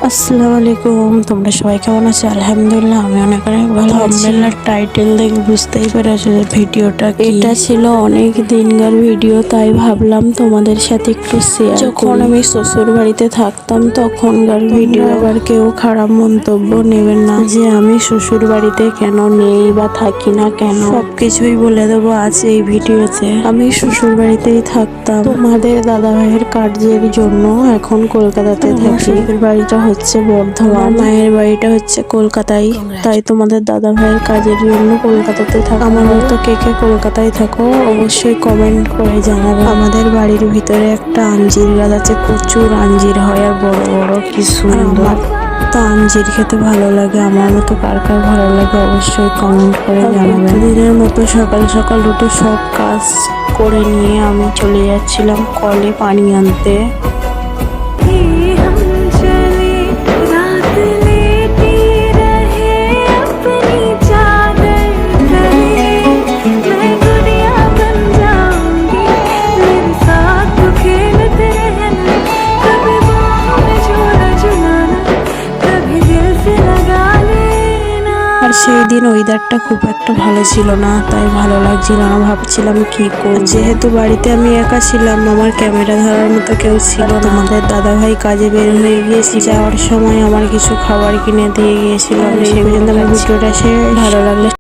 আসসালামু আলাইকুম, তোমরা সবাই কেমন আছো? আলহামদুলিল্লাহ আমি অনেক ভালো আছি। থাম্বনেল টাইটেল দেখে বুঝতেই পেরেছো যে ভিডিওটা এটা ছিল অনেক দিনকার ভিডিও, তাই ভাবলাম তোমাদের সাথে একটু শেয়ার। যখন আমি শ্বশুর বাড়িতে থাকতাম তখনকার ভিডিও, আবার কেউ খারাপ মন্তব্য নেবেন না যে আমি শ্বশুর বাড়িতে কেন নেই বা থাকি না কেন, সবকিছুই বলে দেবো আজ এই ভিডিওতে। আমি শ্বশুর বাড়িতেই থাকতাম, তোমাদের দাদা ভাইয়ের কাজের জন্য এখন কলকাতাতে থাকি। শ্বশুর বাড়িটা হচ্ছে বর্ধমান, মায়ের বাড়িটা হচ্ছে কলকাতায়, তাই তোমাদের দাদা ভাইয়ের কাজের জন্য কলকাতাতে থাকো। আমার মতো কে কে কলকাতায় থাকো অবশ্যই কমেন্ট করে জানাবে। আমাদের বাড়ির ভিতরে একটা আঞ্জির গাছ আছে, প্রচুর আঞ্জির হয় আর বড় বড়, কি সুন্দর। তো আঞ্জির খেতে ভালো লাগে, আমার মতো কার কার ভালো লাগে অবশ্যই কমেন্ট করে জানাবেন। দিনের মতো সকাল সকাল উঠে সব কাজ করে নিয়ে আমি চলে যাচ্ছিলাম কলে পানি আনতে। আর সেই দিন ওয়েদারটা খুব একটা ভালো ছিল না, তাই ভালো লাগছিল না, ভাবছিলাম কি করব। যেহেতু বাড়িতে আমি একা ছিলাম, আমার ক্যামেরা ধরার মতো কেউ ছিল না। আমাদের দাদা ভাই কাজে বের হয়ে গিয়েছিল, যাওয়ার সময় আমার কিছু খাবার কিনে দিয়ে গিয়েছিল। সেই পর্যন্ত আমার ভিডিওটা ভালো লাগলে